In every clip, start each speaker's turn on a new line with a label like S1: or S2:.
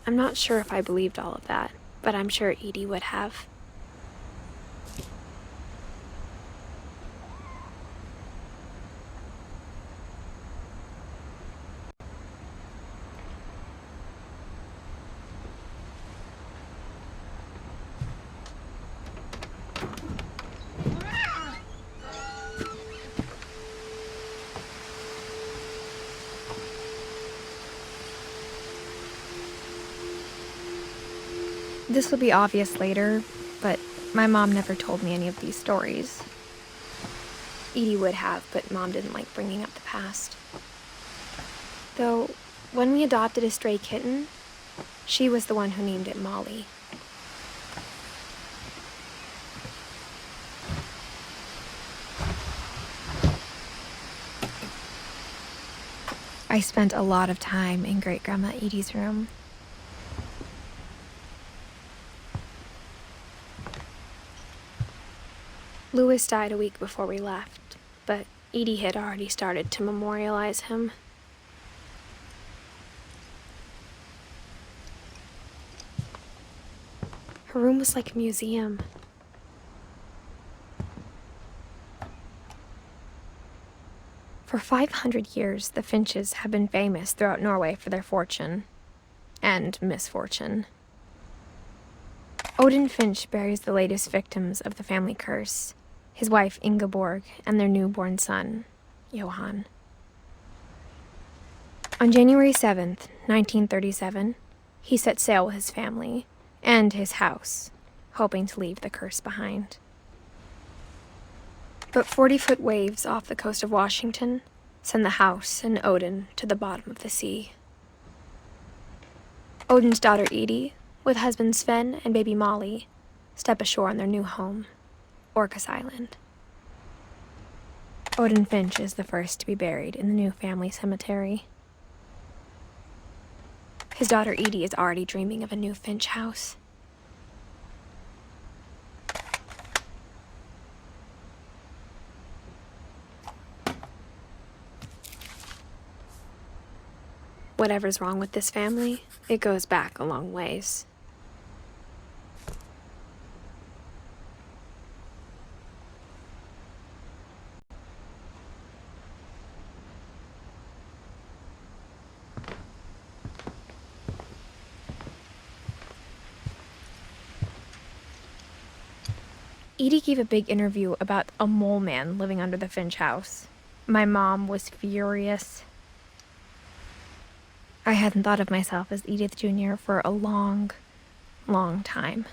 S1: I'm not sure if I believed all of that, but I'm sure Edie would have. This will be obvious later, but my mom never told me any of these stories. Edie would have, but Mom didn't like bringing up the past. Though, when we adopted a stray kitten, she was the one who named it Molly. I spent a lot of time in Great-Grandma Edie's room. Louis died a week before we left, but Edie had already started to memorialize him. Her room was like a museum. For 500 years, the Finches have been famous throughout Norway for their fortune and misfortune. Odin Finch buries the latest victims of the family curse, his wife Ingeborg and their newborn son, Johan. On January 7th, 1937, he set sail with his family and his house, hoping to leave the curse behind. But 40-foot waves off the coast of Washington send the house and Odin to the bottom of the sea. Odin's daughter Edie, with husband Sven and baby Molly, step ashore on their new home, Orcas Island. Odin Finch is the first to be buried in the new family cemetery. His daughter Edie is already dreaming of a new Finch house. Whatever's wrong with this family, it goes back a long ways. Edie gave a big interview about a mole man living under the Finch house. My mom was furious. I hadn't thought of myself as Edith Jr. for a long, long time.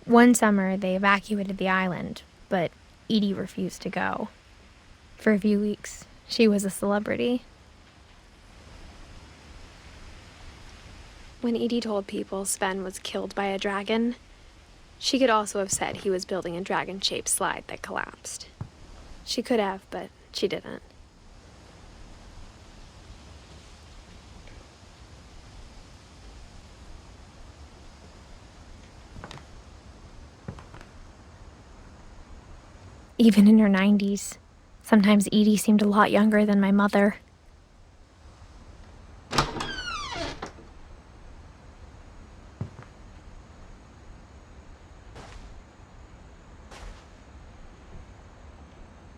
S1: One summer, they evacuated the island, but Edie refused to go. For a few weeks, she was a celebrity. When Edie told people Sven was killed by a dragon, she could also have said he was building a dragon-shaped slide that collapsed. She could have, but she didn't. Even in her 90s, sometimes Edie seemed a lot younger than my mother.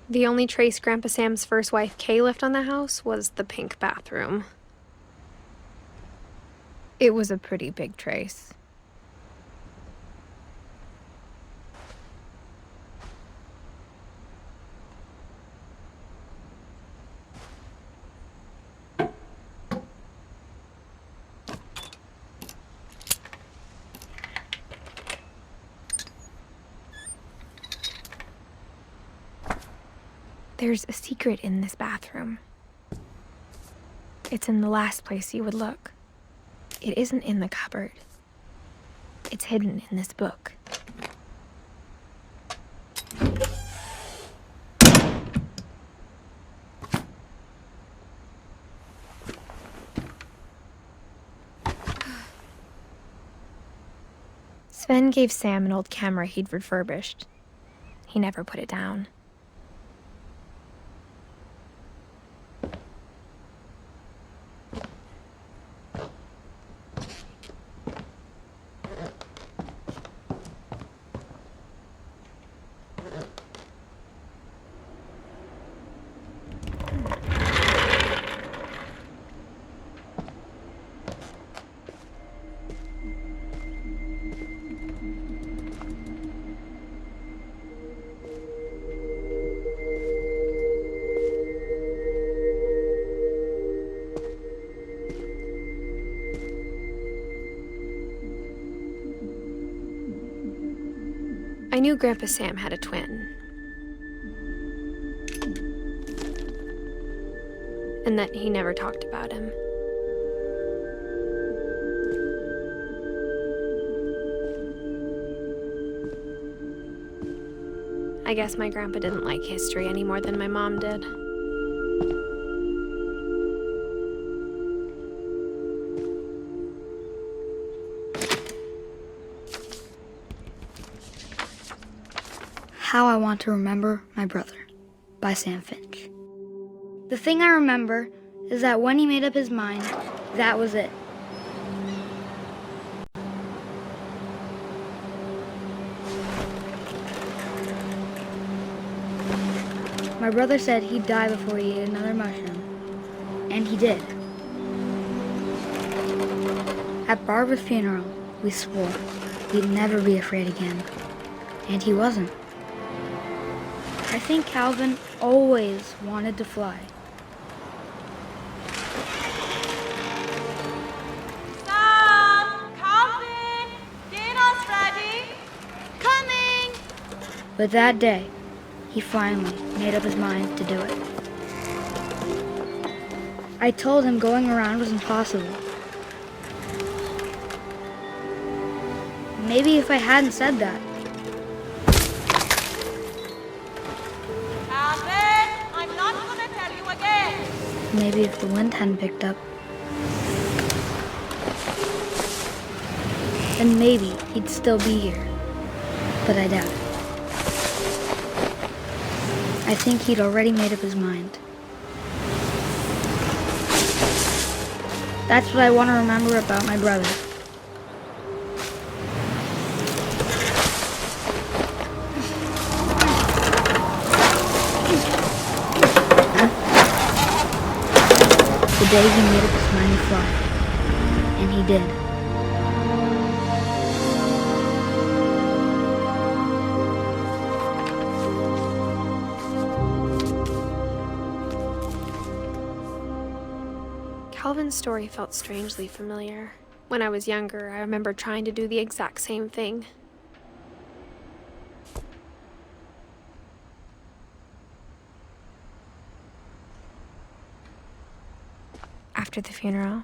S1: The only trace Grandpa Sam's first wife Kay left on the house was the pink bathroom. It was a pretty big trace. There's a secret in this bathroom. It's in the last place you would look. It isn't in the cupboard. It's hidden in this book. Sven gave Sam an old camera he'd refurbished. He never put it down. I knew Grandpa Sam had a twin, and that he never talked about him. I guess my grandpa didn't like history any more than my mom did.
S2: How I Want to Remember My Brother by Sam Finch. The thing I remember is that when he made up his mind, that was it. My brother said he'd die before he ate another mushroom, and he did. At Barbara's funeral, we swore we'd never be afraid again, and he wasn't. I think Calvin always wanted to fly.
S3: Sam! Calvin! Dinner's ready! Coming!
S2: But that day, he finally made up his mind to do it. I told him going around was impossible. Maybe if I hadn't said that,
S3: Calvin! I'm not gonna tell you again!
S2: maybe if the wind hadn't picked up, then maybe he'd still be here. But I doubt it. I think he'd already made up his mind. That's what I want to remember about my brother. The day he made up his mind to fly. And he did.
S1: Calvin's story felt strangely familiar. When I was younger, I remember trying to do the exact same thing. After the funeral,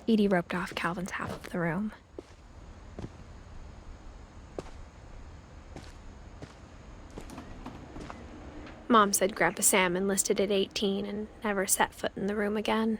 S1: Edie roped off Calvin's half of the room. Mom said Grandpa Sam enlisted at 18 and never set foot in the room again.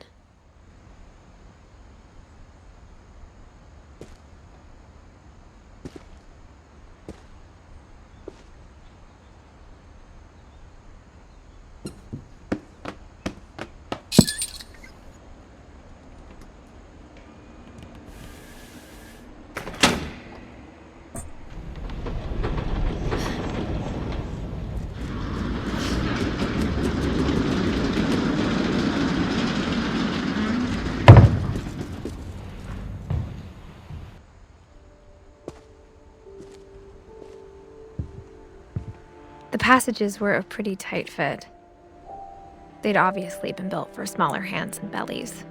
S1: The passages were a pretty tight fit. They'd obviously been built for smaller hands and bellies.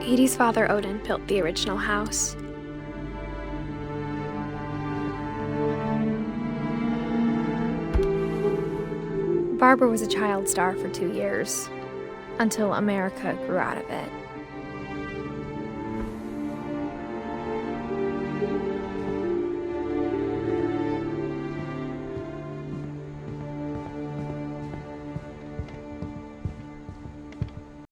S1: Edie's father, Odin, built the original house. Barbara was a child star for 2 years, until America grew out of it.